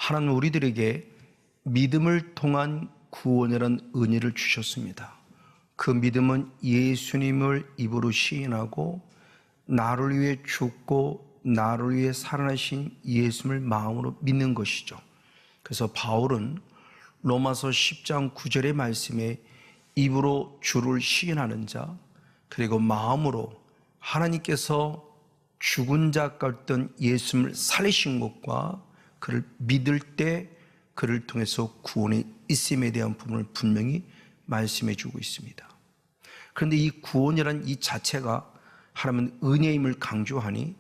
하나님 우리들에게 믿음을 통한 구원이라는 은혜를 주셨습니다. 그 믿음은 예수님을 입으로 시인하고 나를 위해 죽고 나를 위해 살아나신 예수님을 마음으로 믿는 것이죠. 그래서 바울은 로마서 10장 9절의 말씀에 입으로 주를 시인하는 자, 그리고 마음으로 하나님께서 죽은 자 같던 예수님을 살리신 것과 그를 믿을 때 그를 통해서 구원이 있음에 대한 부분을 분명히 말씀해 주고 있습니다. 그런데 이 구원이라는 이 자체가 하나님은 은혜임을 강조하니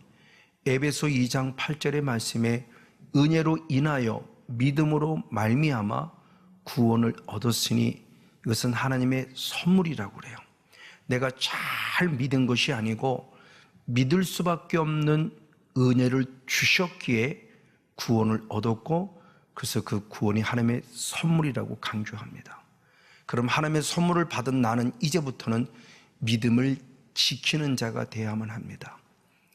에베소 2장 8절의 말씀에 은혜로 인하여 믿음으로 말미암아 구원을 얻었으니 이것은 하나님의 선물이라고 그래요. 내가 잘 믿은 것이 아니고 믿을 수밖에 없는 은혜를 주셨기에 구원을 얻었고, 그래서 그 구원이 하나님의 선물이라고 강조합니다. 그럼 하나님의 선물을 받은 나는 이제부터는 믿음을 지키는 자가 되어야만 합니다.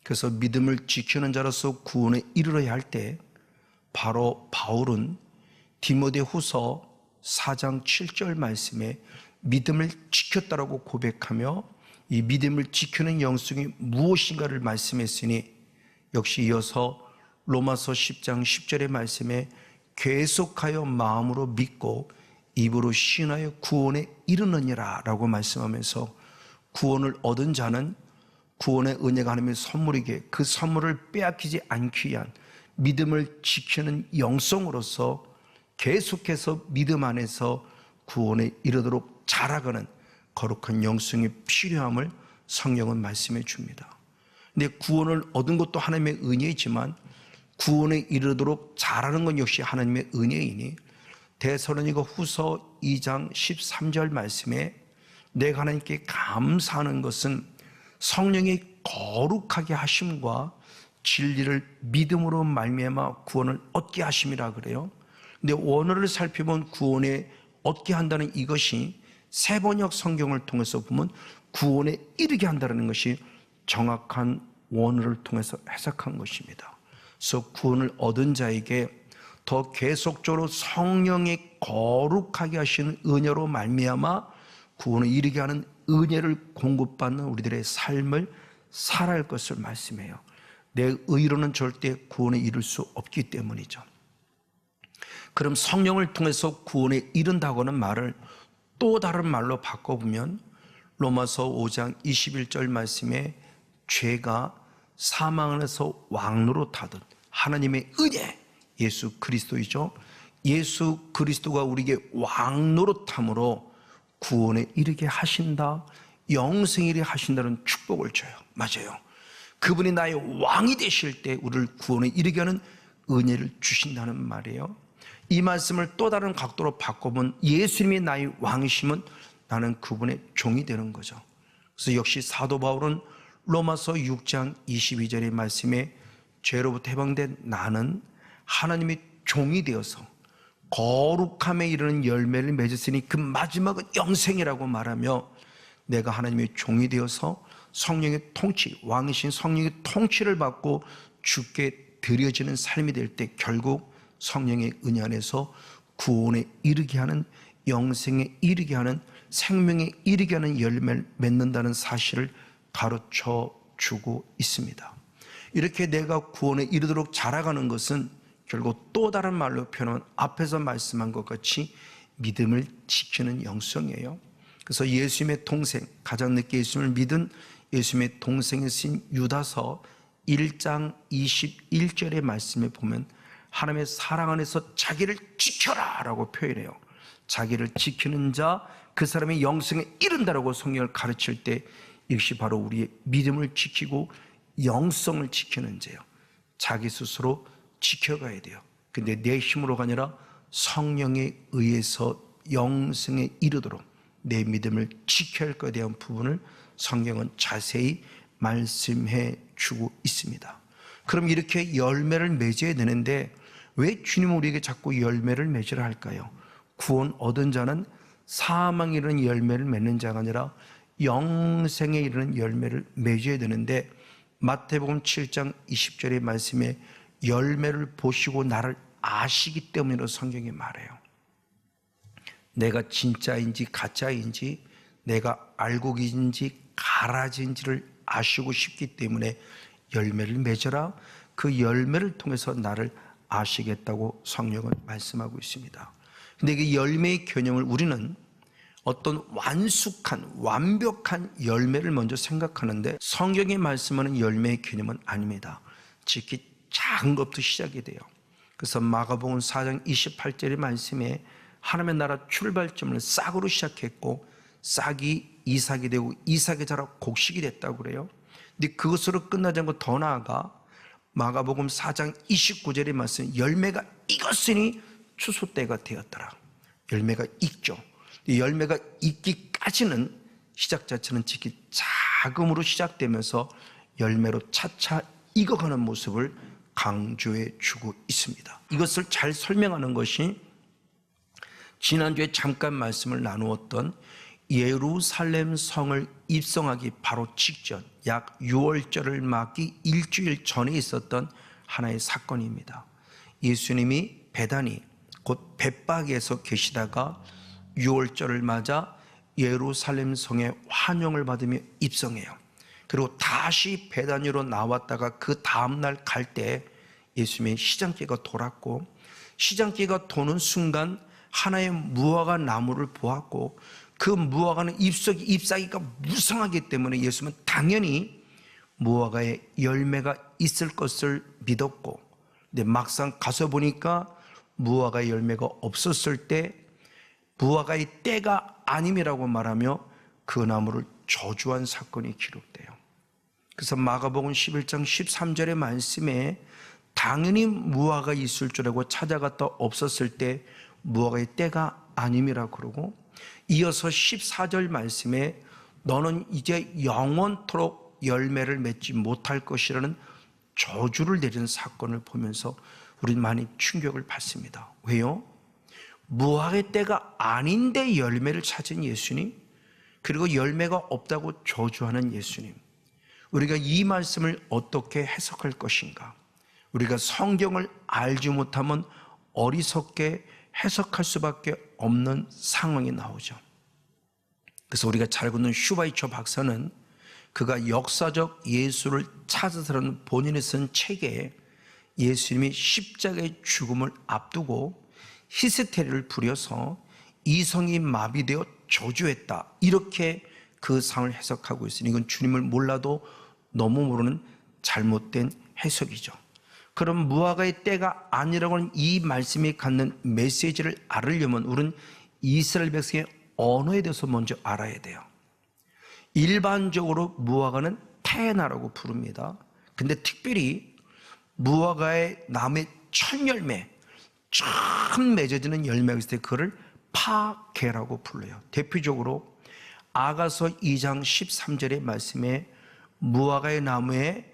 그래서 믿음을 지키는 자로서 구원에 이르러야 할 때 바로 바울은 디모데후서 4장 7절 말씀에 믿음을 지켰다라고 고백하며 이 믿음을 지키는 영성이 무엇인가를 말씀했으니, 역시 이어서 로마서 10장 10절의 말씀에 계속하여 마음으로 믿고 입으로 시인하여 구원에 이르느니라 라고 말씀하면서 구원을 얻은 자는 구원의 은혜가 하나님의 선물이기에 그 선물을 빼앗기지 않기 위한 믿음을 지키는 영성으로서 계속해서 믿음 안에서 구원에 이르도록 자라가는 거룩한 영성이 필요함을 성경은 말씀해 줍니다. 근데 구원을 얻은 것도 하나님의 은혜이지만 구원에 이르도록 자라는 건 역시 하나님의 은혜이니 데살로니가 후서 2장 13절 말씀에 내가 하나님께 감사하는 것은 성령이 거룩하게 하심과 진리를 믿음으로 말미암아 구원을 얻게 하심이라 그래요. 근데 원어를 살펴본 구원에 얻게 한다는 이것이 세번역 성경을 통해서 보면 구원에 이르게 한다는 것이 정확한 원어를 통해서 해석한 것입니다. 그래서 구원을 얻은 자에게 더 계속적으로 성령이 거룩하게 하시는 은혜로 말미암아 구원에 이르게 하는 은혜를 공급받는 우리들의 삶을 살아야 할 것을 말씀해요. 내 의로는 절대 구원에 이를 수 없기 때문이죠. 그럼 성령을 통해서 구원에 이른다고는 말을 또 다른 말로 바꿔보면 로마서 5장 21절 말씀에 죄가 사망 안에서 왕노릇하듯 하나님의 은혜, 예수 그리스도이죠. 예수 그리스도가 우리에게 왕노릇함으로 구원에 이르게 하신다, 영생에 이르게 하신다는 축복을 줘요. 맞아요. 그분이 나의 왕이 되실 때 우리를 구원에 이르게 하는 은혜를 주신다는 말이에요. 이 말씀을 또 다른 각도로 바꿔보면 예수님이 나의 왕이시면 나는 그분의 종이 되는 거죠. 그래서 역시 사도 바울은 로마서 6장 22절의 말씀에 죄로부터 해방된 나는 하나님의 종이 되어서 거룩함에 이르는 열매를 맺었으니 그 마지막은 영생이라고 말하며 내가 하나님의 종이 되어서 성령의 통치, 왕이신 성령의 통치를 받고 주께 드려지는 삶이 될 때 결국 성령의 은혜 안에서 구원에 이르게 하는, 영생에 이르게 하는, 생명에 이르게 하는 열매를 맺는다는 사실을 가르쳐 주고 있습니다. 이렇게 내가 구원에 이르도록 자라가는 것은 결국 또 다른 말로 표현하면 앞에서 말씀한 것 같이 믿음을 지키는 영성이에요. 그래서 예수님의 동생, 가장 늦게 예수님을 믿은 예수님의 동생이신 유다서 1장 21절의 말씀에 보면 하나님의 사랑 안에서 자기를 지켜라 라고 표현해요. 자기를 지키는 자, 그 사람이 영생에 이른다라고 성경을 가르칠 때 이것이 바로 우리의 믿음을 지키고 영성을 지키는 자예요. 자기 스스로 지켜가야 돼요. 근데 내 힘으로가 아니라 성령에 의해서 영생에 이르도록 내 믿음을 지켜야 할 것에 대한 부분을 성경은 자세히 말씀해 주고 있습니다. 그럼 이렇게 열매를 맺어야 되는데 왜 주님은 우리에게 자꾸 열매를 맺으라 할까요? 구원 얻은 자는 사망에 이르는 열매를 맺는 자가 아니라 영생에 이르는 열매를 맺어야 되는데 마태복음 7장 20절의 말씀에 열매를 보시고 나를 아시기 때문이라고 성경이 말해요. 내가 진짜인지 가짜인지, 내가 알곡인지 가라지인지를 아시고 싶기 때문에 열매를 맺어라. 그 열매를 통해서 나를 아시겠다고 성령은 말씀하고 있습니다. 근데 이 열매의 개념을 우리는 어떤 완벽한 열매를 먼저 생각하는데, 성경의 말씀하는 열매의 개념은 아닙니다. 특히 작은 것부터 시작이 돼요. 그래서 마가복음 4장 28절의 말씀에 하나님의 나라 출발점을 싹으로 시작했고, 싹이 이삭이 되고 이삭이 자라 곡식이 됐다고 그래요. 근데 그것으로 끝나지 않고 더 나아가 마가복음 4장 29절의 말씀, 열매가 익었으니 추수 때가 되었더라. 열매가 익죠. 열매가 익기까지는 시작 자체는 특히 자금으로 시작되면서 열매로 차차 익어가는 모습을 강조해 주고 있습니다. 이것을 잘 설명하는 것이 지난주에 잠깐 말씀을 나누었던 예루살렘 성을 입성하기 바로 직전, 약 6월절을 맞기 일주일 전에 있었던 하나의 사건입니다. 예수님이 베다니 곧 벳박에서 계시다가 6월절을 맞아 예루살렘 성에 환영을 받으며 입성해요. 그리고 다시 베다니로 나왔다가 그 다음날 갈 때 예수님의 시장기가 돌았고, 시장기가 도는 순간 하나의 무화과 나무를 보았고, 그 무화과는 잎사귀가 무성하기 때문에 예수님은 당연히 무화과에 열매가 있을 것을 믿었고, 근데 막상 가서 보니까 무화과의 열매가 없었을 때 무화과의 때가 아님이라고 말하며 그 나무를 저주한 사건이 기록돼요. 그래서 마가복음 11장 13절의 말씀에 당연히 무화과가 있을 줄 알고 찾아갔다 없었을 때 무화과의 때가 아님이라고 그러고, 이어서 14절 말씀에 너는 이제 영원토록 열매를 맺지 못할 것이라는 저주를 내리는 사건을 보면서 우리는 많이 충격을 받습니다. 왜요? 무화과의 때가 아닌데 열매를 찾은 예수님, 그리고 열매가 없다고 저주하는 예수님, 우리가 이 말씀을 어떻게 해석할 것인가? 우리가 성경을 알지 못하면 어리석게 해석할 수밖에 없는 상황이 나오죠. 그래서 우리가 잘 듣는 슈바이처 박사는 그가 역사적 예수를 찾아서는 본인이 쓴 책에 예수님이 십자가의 죽음을 앞두고 히스테리를 부려서 이성이 마비되어 저주했다, 이렇게 그 상을 해석하고 있으니 이건 주님을 몰라도 너무 모르는 잘못된 해석이죠. 그럼 무화과의 때가 아니라고 하는 이 말씀이 갖는 메시지를 알으려면 우리는 이스라엘 백성의 언어에 대해서 먼저 알아야 돼요. 일반적으로 무화과는 테나라고 부릅니다. 근데 특별히 무화과의 나무의 첫 열매, 처음 맺어지는 열매가 있을 때 그거를 파게라고 불러요. 대표적으로 아가서 2장 13절의 말씀에 무화과의 나무에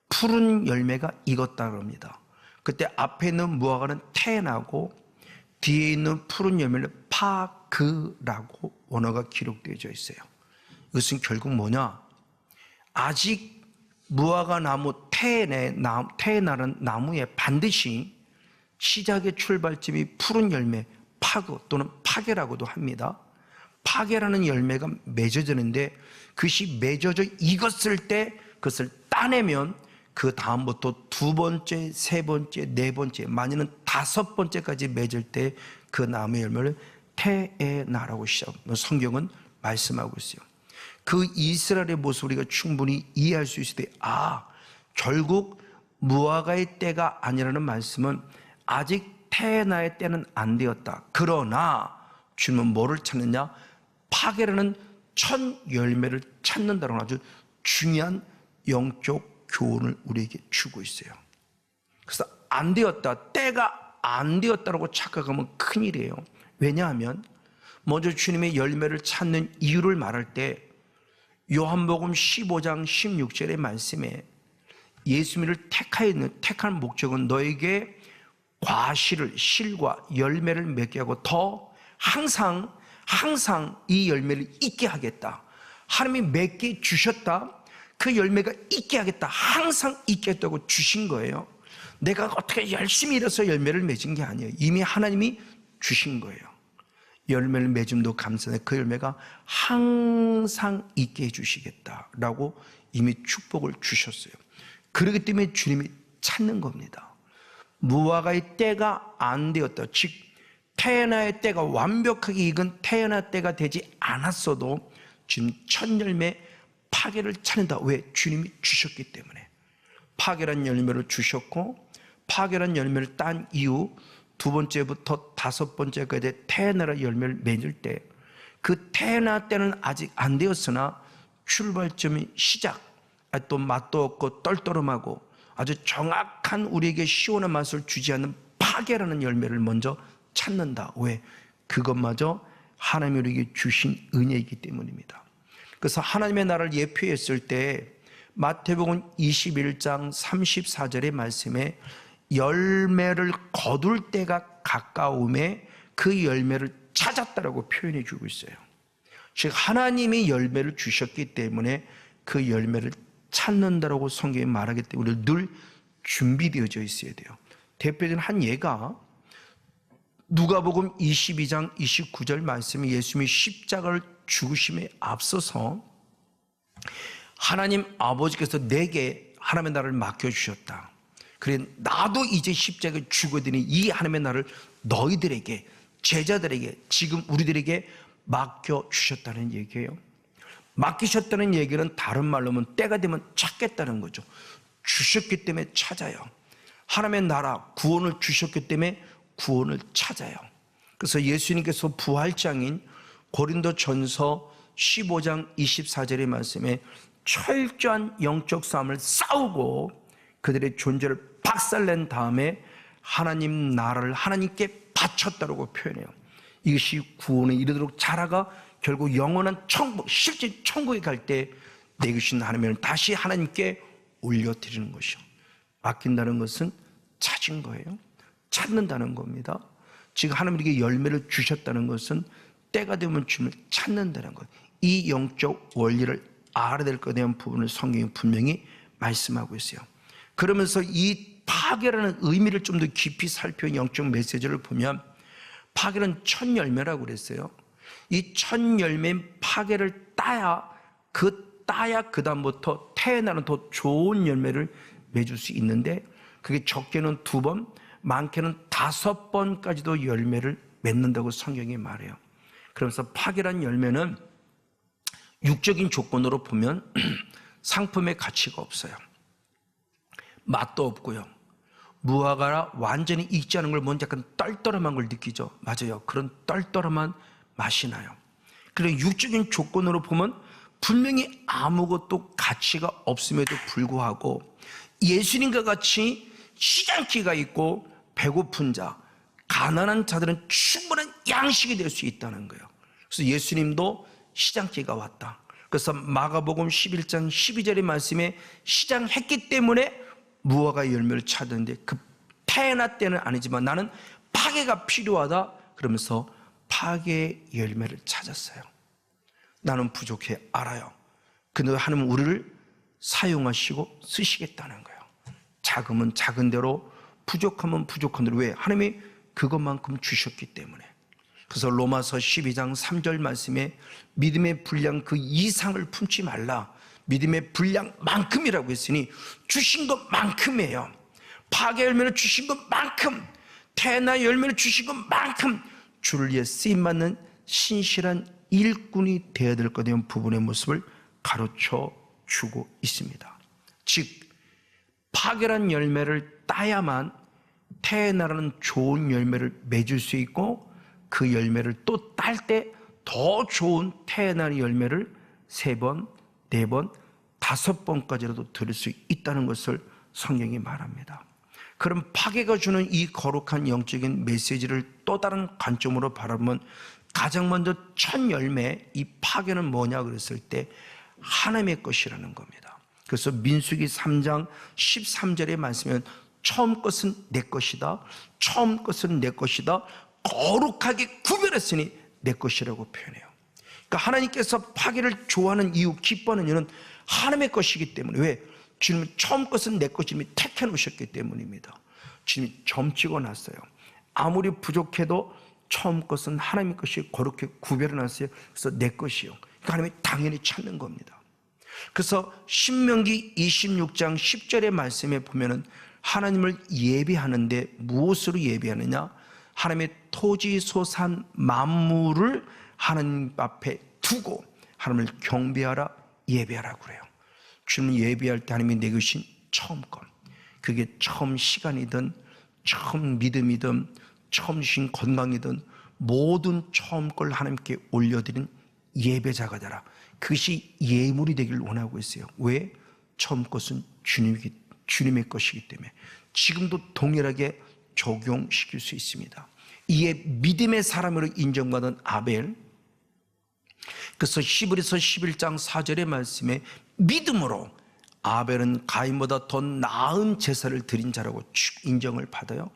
푸른 열매가 익었다고 합니다. 그때 앞에 있는 무화과는 테나고 뒤에 있는 푸른 열매는 파그라고 원어가 기록되어져 있어요. 이것은 결국 뭐냐? 아직 무화과 나무 테나는 나무에 반드시 시작의 출발점이 푸른 열매, 파그 또는 파게라고도 합니다. 파게라는 열매가 맺어지는데 그것이 맺어져 익었을 때 그것을 따내면 그 다음부터 두 번째, 세 번째, 네 번째, 많이는 다섯 번째까지 맺을 때 그 나무의 열매를 테에나라고 성경은 말씀하고 있어요. 그 이스라엘의 모습을 우리가 충분히 이해할 수 있을 때, 결국 무화과의 때가 아니라는 말씀은 아직 테에나의 때는 안 되었다. 그러나 주님은 뭐를 찾느냐? 파게라는 첫 열매를 찾는다는 아주 중요한 영적 교훈을 우리에게 주고 있어요. 그래서 안 되었다, 때가 안 되었다라고 착각하면 큰일이에요. 왜냐하면 먼저 주님의 열매를 찾는 이유를 말할 때 요한복음 15장 16절의 말씀에 예수님을 택한 목적은 너에게 실과 열매를 맺게 하고 더 항상 이 열매를 있게 하겠다. 하나님이 맺게 주셨다. 그 열매가 있게 하겠다. 항상 있게 했다고 주신 거예요. 내가 어떻게 열심히 일해서 열매를 맺은 게 아니에요. 이미 하나님이 주신 거예요. 열매를 맺음도 감사해. 그 열매가 항상 있게 해주시겠다라고 이미 축복을 주셨어요. 그렇기 때문에 주님이 찾는 겁니다. 무화과의 때가 안 되었다, 즉 태어나의 때가 완벽하게 익은 태어나 때가 되지 않았어도 지금 첫 열매 파괴를 찾는다. 왜? 주님이 주셨기 때문에. 파괴란 열매를 주셨고, 파괴란 열매를 딴 이후 두 번째부터 다섯 번째까지 태어나라 열매를 맺을 때, 그 태어나 때는 아직 안 되었으나 출발점이 시작, 또 맛도 없고 떨떠름하고 아주 정확한 우리에게 시원한 맛을 주지 않는 파괴라는 열매를 먼저 찾는다. 왜? 그것마저 하나님이 우리에게 주신 은혜이기 때문입니다. 그래서 하나님의 나라를 예표했을 때 마태복음 21장 34절의 말씀에 열매를 거둘 때가 가까움에 그 열매를 찾았다라고 표현해 주고 있어요. 즉 하나님이 열매를 주셨기 때문에 그 열매를 찾는다라고 성경이 말하기 때문에 우리는 늘 준비되어져 있어야 돼요. 대표적인 한 예가 누가복음 22장 29절 말씀이 예수님이 십자가를 죽으심에 앞서서 하나님 아버지께서 내게 하나님의 나라를 맡겨주셨다. 그래 나도 이제 십자가에 죽어드니 이 하나님의 나라를 너희들에게, 제자들에게, 지금 우리들에게 맡겨주셨다는 얘기예요. 맡기셨다는 얘기는 다른 말로 하면 때가 되면 찾겠다는 거죠. 주셨기 때문에 찾아요. 하나님의 나라 구원을 주셨기 때문에 구원을 찾아요. 그래서 예수님께서 부활장인 고린도전서 15장 24절의 말씀에 철저한 영적 싸움을 싸우고 그들의 존재를 박살낸 다음에 하나님 나라를 하나님께 바쳤다고 표현해요. 이것이 구원에 이르도록 자라가 결국 영원한 천국, 실제 천국에 갈 때 내 것인 하나님을 다시 하나님께 올려드리는 것이요. 맡긴다는 것은 찾은 거예요. 찾는다는 겁니다. 지금 하나님에게 열매를 주셨다는 것은 때가 되면 주님을 찾는다는 거예요. 이 영적 원리를 알아야 될 것에 대한 부분을 성경이 분명히 말씀하고 있어요. 그러면서 이 파괴라는 의미를 좀 더 깊이 살펴 영적 메시지를 보면 파괴는 첫 열매라고 그랬어요. 이 첫 열매 파괴를 따야 그 다음부터 태어나는 더 좋은 열매를 맺을 수 있는데 그게 적게는 2번, 많게는 5번까지도 열매를 맺는다고 성경이 말해요. 그러면서 파괴란 열매는 육적인 조건으로 보면 상품의 가치가 없어요. 맛도 없고요. 무화과라 완전히 익지 않은 걸 먼저 약간 떨떠름한 걸 느끼죠. 맞아요. 그런 떨떠름한 맛이 나요. 그리고 육적인 조건으로 보면 분명히 아무것도 가치가 없음에도 불구하고 예수님과 같이 시장기가 있고 배고픈 자, 가난한 자들은 충분한 양식이 될 수 있다는 거예요. 그래서 예수님도 시장기가 왔다. 그래서 마가복음 11장 12절의 말씀에 시장했기 때문에 무화과 열매를 찾았는데 그 태어나 때는 아니지만 나는 파괴가 필요하다 그러면서 파괴의 열매를 찾았어요. 나는 부족해 알아요. 근데 하나님은 우리를 사용하시고 쓰시겠다는 거예요. 작으면 작은 대로, 부족하면 부족한 대로. 왜? 하나님이 그것만큼 주셨기 때문에. 그래서 로마서 12장 3절 말씀에 믿음의 분량 그 이상을 품지 말라. 믿음의 분량만큼이라고 했으니 주신 것만큼이에요. 파괴 열매를 주신 것만큼, 태나 열매를 주신 것만큼 주를 위해 쓰임받는 신실한 일꾼이 되어야 될 것에 대한 부분의 모습을 가르쳐 주고 있습니다. 즉 파괴란 열매를 따야만 태나라는 좋은 열매를 맺을 수 있고 그 열매를 또 딸 때 더 좋은 태나의 열매를 3번, 4번, 5번까지라도 들을 수 있다는 것을 성경이 말합니다. 그럼 파괴가 주는 이 거룩한 영적인 메시지를 또 다른 관점으로 바라보면 가장 먼저 첫 열매, 이 파괴는 뭐냐 그랬을 때 하나님의 것이라는 겁니다. 그래서 민수기 3장 13절의 말씀은 처음 것은 내 것이다, 처음 것은 내 것이다, 거룩하게 구별했으니 내 것이라고 표현해요. 그러니까 하나님께서 파괴를 좋아하는 이유, 기뻐하는 이유는 하나님의 것이기 때문에. 왜? 주님은 처음 것은 내 것임이 택해 놓으셨기 때문입니다. 주님이 점 찍어놨어요. 아무리 부족해도 처음 것은 하나님 것이 그렇게 구별해놨어요. 그래서 내 것이요. 그러니까 하나님이 당연히 찾는 겁니다. 그래서 신명기 26장 10절의 말씀에 보면은 하나님을 예배하는데 무엇으로 예배하느냐? 하나님의 토지 소산 만물을 하나님 앞에 두고 하나님을 경배하라, 예배하라 그래요. 주님 예배할 때 하나님이 내 것인 처음 것, 그게 처음 시간이든 처음 믿음이든 처음 주신 건강이든 모든 처음 걸 하나님께 올려드린 예배자가 되라. 그것이 예물이 되기를 원하고 있어요. 왜? 처음 것은 주님의 것이기 때문에 지금도 동일하게 적용시킬 수 있습니다. 이에 믿음의 사람으로 인정받은 아벨, 그래서 히브리서 11장 4절의 말씀에 믿음으로 아벨은 가인보다 더 나은 제사를 드린 자라고 인정을 받아요.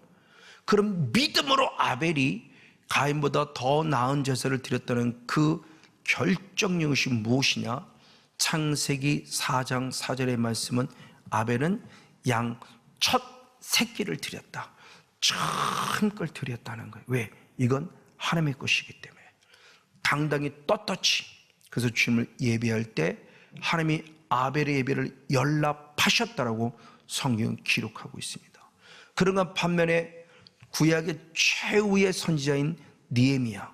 그럼 믿음으로 아벨이 가인보다 더 나은 제사를 드렸다는 그 결정적인 것이 무엇이냐? 창세기 4장 4절의 말씀은 아벨은 양 첫 새끼를 드렸다, 처음 걸 드렸다는 거예요. 왜? 이건 하나님의 것이기 때문에 당당히 떳떳이. 그래서 주님을 예배할 때 하나님이 아벨의 예배를 연락하셨다라고 성경은 기록하고 있습니다. 그런가 반면에 구약의 최후의 선지자인 느헤미야,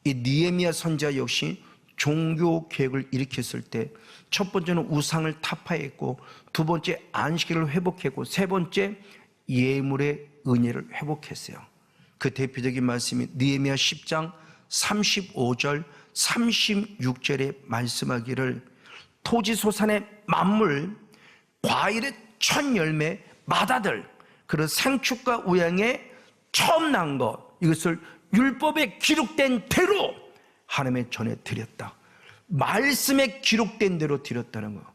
이 느헤미야 선지자 역시 종교 개혁을 일으켰을 때 첫 번째는 우상을 타파했고, 두 번째 안식일을 회복했고, 세 번째 예물의 은혜를 회복했어요. 그 대표적인 말씀이 느헤미야 10장 35절 36절에 말씀하기를 토지소산의 만물, 과일의 첫 열매, 맏아들, 그런 생축과 우양의 처음 난 것, 이것을 율법에 기록된 대로 하나님의 전에 드렸다. 말씀에 기록된 대로 드렸다는 거.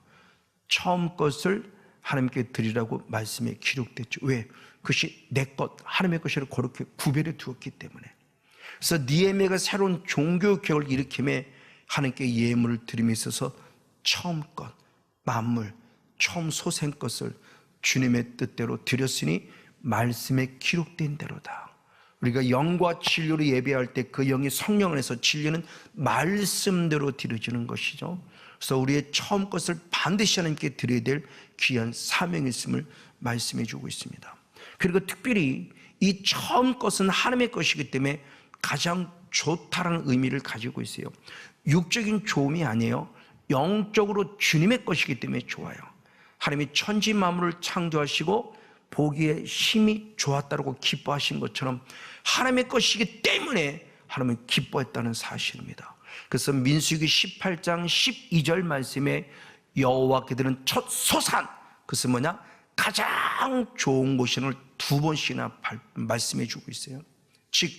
처음 것을 하나님께 드리라고 말씀에 기록됐죠. 왜? 그것이 내 것, 하나님의 것이라 그렇게 구별해 두었기 때문에. 그래서 느헤미야가 새로운 종교 개혁을 일으킴에 하나님께 예물을 드림에 있어서 처음 것, 만물, 처음 소생 것을 주님의 뜻대로 드렸으니 말씀에 기록된 대로다. 우리가 영과 진리로 예배할 때 그 영이 성령 안에서, 진리는 말씀대로 드려지는 것이죠. 그래서 우리의 처음 것을 반드시 하나님께 드려야 될 귀한 사명이 있음을 말씀해 주고 있습니다. 그리고 특별히 이 처음 것은 하나님의 것이기 때문에 가장 좋다라는 의미를 가지고 있어요. 육적인 좋음이 아니에요. 영적으로 주님의 것이기 때문에 좋아요. 하나님이 천지 만물을 창조하시고 보기에 힘이 좋았다고 기뻐하신 것처럼 하나님의 것이기 때문에 하나님은 기뻐했다는 사실입니다. 그래서 민수기 18장 12절 말씀에 여호와께서는 첫 소산, 그것은 뭐냐? 가장 좋은 곳을 두 번씩이나 말씀해 주고 있어요. 즉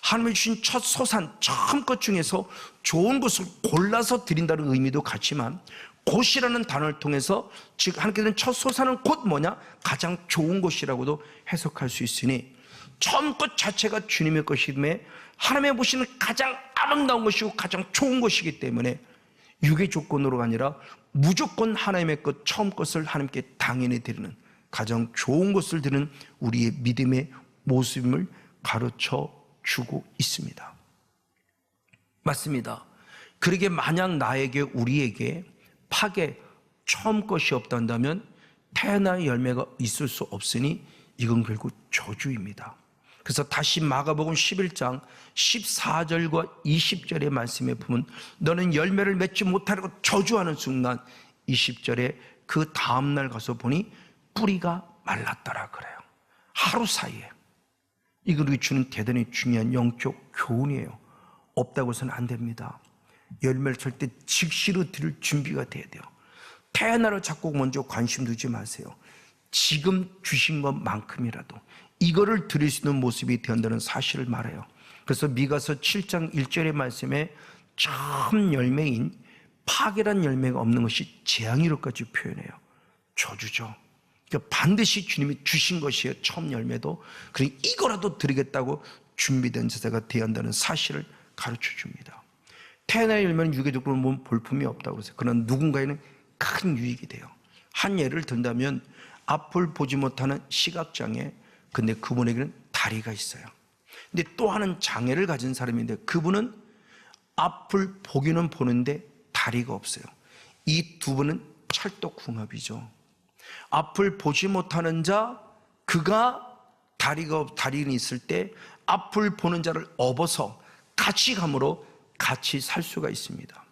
하나님이 주신 첫 소산, 처음 것 중에서 좋은 것을 골라서 드린다는 의미도 같지만, 곳이라는 단어를 통해서 즉 하나님께서는 첫 소산은 곧 뭐냐? 가장 좋은 것이라고도 해석할 수 있으니, 처음 것 자체가 주님의 것이기 때문에 하나님의 보시는 가장 아름다운 것이고 가장 좋은 것이기 때문에 육의 조건으로가 아니라 무조건 하나님의 것, 처음 것을 하나님께 당연히 드리는, 가장 좋은 것을 드리는 우리의 믿음의 모습을 가르쳐 주고 있습니다. 맞습니다. 그러게 만약 나에게, 우리에게 파괴, 처음 것이 없단다면 태어나의 열매가 있을 수 없으니 이건 결국 저주입니다. 그래서 다시 마가복음 11장 14절과 20절의 말씀에 보면 너는 열매를 맺지 못하려고 저주하는 순간 20절에 그 다음날 가서 보니 뿌리가 말랐더라 그래요. 하루 사이에. 이걸 우리 주는 대단히 중요한 영적 교훈이에요. 없다고 해서는 안 됩니다. 열매를 찰 때 즉시로 드릴 준비가 돼야 돼요. 태어나를 자꾸 먼저 관심 두지 마세요. 지금 주신 것만큼이라도 이거를 드릴 수 있는 모습이 되었다는 사실을 말해요. 그래서 미가서 7장 1절의 말씀에 처음 열매인 파괴란 열매가 없는 것이 재앙이로까지 표현해요. 저주죠. 그러니까 반드시 주님이 주신 것이에요. 처음 열매도. 그러니 이거라도 드리겠다고 준비된 제사가 되어야 한다는 사실을 가르쳐 줍니다. 태어나의 열매는 유기적으로 보면 볼품이 없다고 그랬어요. 그러나 누군가에는 큰 유익이 돼요. 한 예를 든다면 앞을 보지 못하는 시각장애, 근데 그분에게는 다리가 있어요. 근데 또 하나는 장애를 가진 사람인데 그분은 앞을 보기는 보는데 다리가 없어요. 이 두 분은 찰떡궁합이죠. 앞을 보지 못하는 자, 그가 다리는 있을 때 앞을 보는 자를 업어서 같이 감으로 같이 살 수가 있습니다.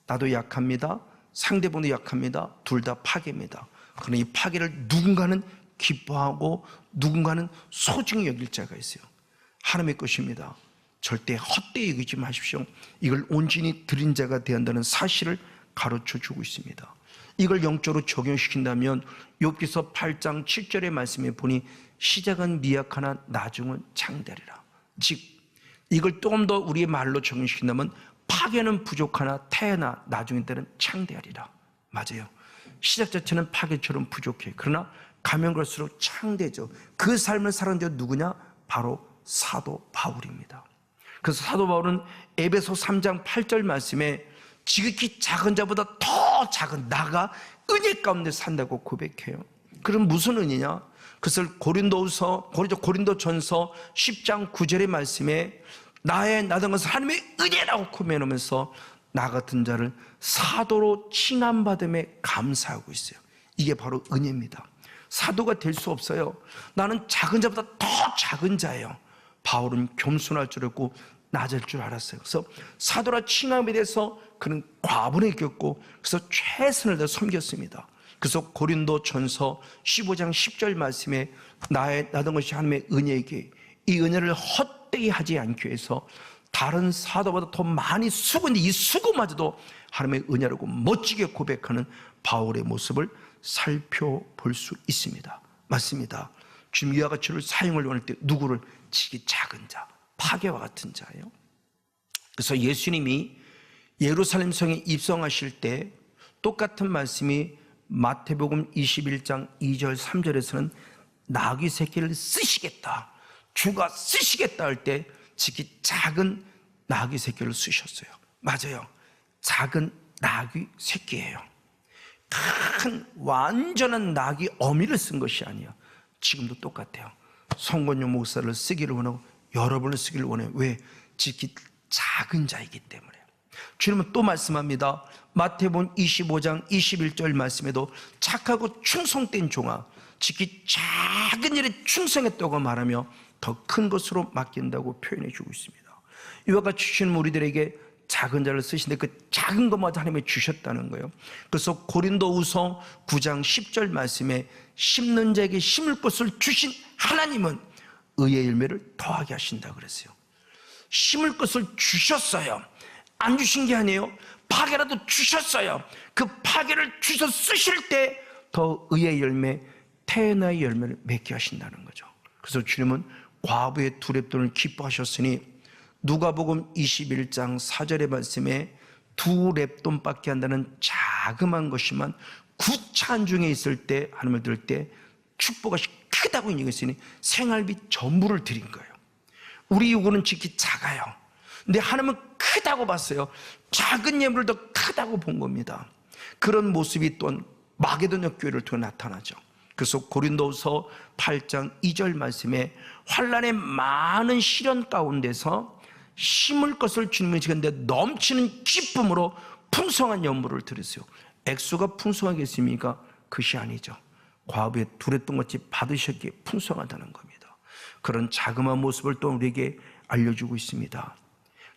나도 약합니다. 상대방도 약합니다. 둘 다 파괴입니다. 그러나 이 파괴를 누군가는 기뻐하고 누군가는 소중히 여길 자가 있어요. 하나님의 것입니다. 절대 헛되이 여기지 마십시오. 이걸 온전히 드린 자가 되어야 한다는 사실을 가르쳐 주고 있습니다. 이걸 영적으로 적용시킨다면 욥기서 8장 7절의 말씀에 보니 시작은 미약하나 나중은 장대리라. 즉 이걸 조금 더 우리의 말로 적용시킨다면 파괴는 부족하나 태어나 나중에 때는 창대하리라. 맞아요. 시작 자체는 파괴처럼 부족해. 그러나 가면 갈수록 창대죠. 그 삶을 살아온 자 누구냐? 바로 사도 바울입니다. 그래서 사도 바울은 에베소 3장 8절 말씀에 지극히 작은 자보다 더 작은 나가 은혜 가운데 산다고 고백해요. 그럼 무슨 은혜냐? 그것을 고린도전서 10장 9절의 말씀에 나던 것은 하나님의 은혜라고 코면하면서 나 같은 자를 사도로 칭함받음에 감사하고 있어요. 이게 바로 은혜입니다. 사도가 될 수 없어요. 나는 작은 자보다 더 작은 자예요. 바울은 겸손할 줄 알고 낮을 줄 알았어요. 그래서 사도라 칭함에 대해서 그는 과분히 겪고 그래서 최선을 다해 섬겼습니다. 그래서 고린도전서 15장 10절 말씀에 나던 것이 하나님의 은혜이기에 이 은혜를 헛되이 하지 않기 위해서 다른 사도보다 더 많이 수고인데 이 수고마저도 하나님의 은혜라고 멋지게 고백하는 바울의 모습을 살펴볼 수 있습니다. 맞습니다. 주님 이와 같이를 사용을 원할 때 누구를? 지극히 작은 자, 파괴와 같은 자예요. 그래서 예수님이 예루살렘 성에 입성하실 때 똑같은 말씀이 마태복음 21장 2절 3절에서는 나귀 새끼를 쓰시겠다, 주가 쓰시겠다 할 때 지극히 작은 나귀 새끼를 쓰셨어요. 맞아요. 작은 나귀 새끼예요. 큰 완전한 나귀 어미를 쓴 것이 아니에요. 지금도 똑같아요. 송건영 목사를 쓰기를 원하고 여러분을 쓰기를 원해요. 왜? 지극히 작은 자이기 때문에. 주님은 또 말씀합니다. 마태복음 25장 21절 말씀에도 착하고 충성된 종아 지극히 작은 일에 충성했다고 말하며 더 큰 것으로 맡긴다고 표현해 주고 있습니다. 이와 같이 주님 우리들에게 작은 자를 쓰시는데 그 작은 것마저 하나님이 주셨다는 거예요. 그래서 고린도후서 9장 10절 말씀에 심는 자에게 심을 것을 주신 하나님은 의의 열매를 더하게 하신다 그랬어요. 심을 것을 주셨어요. 안 주신 게 아니에요. 파괴라도 주셨어요. 그 파괴를 주셔 쓰실 때 더 의의 열매, 태어나의 열매를 맺게 하신다는 거죠. 그래서 주님은 과부의 두 렙돈을 기뻐하셨으니 누가복음 21장 4절의 말씀에 두 렙돈밖에 한다는 자그마한 것이만 구차한 중에 있을 때 하나님을 들을 때 축복이 크다고 얘기했으니 생활비 전부를 드린 거예요. 우리 요구는 지극히 작아요. 근데 하나님은 크다고 봤어요. 작은 예물을 더 크다고 본 겁니다. 그런 모습이 또한 마게도냐 교회를 통해 나타나죠. 그래서 고린도서 8장 2절 말씀에 환난의 많은 시련 가운데서 심을 것을 주님이 지켰는데 넘치는 기쁨으로 풍성한 연물을 드렸어요. 액수가 풍성하겠습니까? 그것이 아니죠. 과부의 두 렙돈 같이 받으셨기에 풍성하다는 겁니다. 그런 자그마한 모습을 또 우리에게 알려주고 있습니다.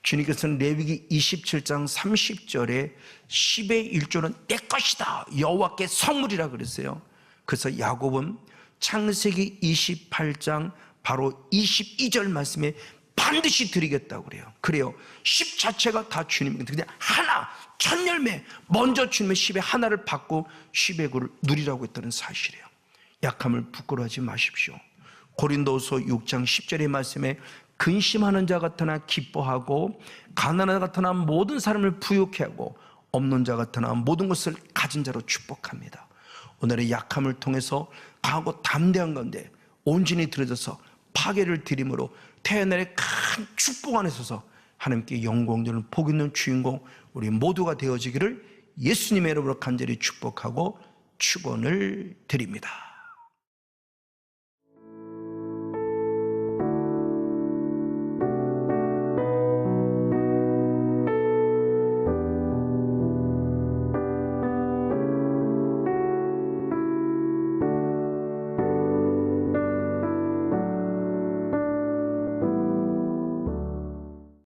주님께서는 레위기 27장 30절에 10의 1조는 내 것이다, 여호와께 선물이라 그랬어요. 그래서 야곱은 창세기 28장 바로 22절 말씀에 반드시 드리겠다고 그래요. 그래요. 10 자체가 다 주님입니다. 그냥 하나, 첫 열매, 먼저 주님의 10의 하나를 받고 10의 구를 누리라고 했다는 사실이에요. 약함을 부끄러워하지 마십시오. 고린도서 6장 10절의 말씀에 근심하는 자 같으나 기뻐하고 가난한 자 같으나 모든 사람을 부유케 하고 없는 자 같으나 모든 것을 가진 자로 축복합니다. 오늘의 약함을 통해서 강하고 담대한 가운데 온전히 들어져서 파괴를 드림으로 태어날의 큰 축복 안에 서서 하나님께 영광되는 복 있는 주인공 우리 모두가 되어지기를 예수님의 이름으로 간절히 축복하고 축원을 드립니다.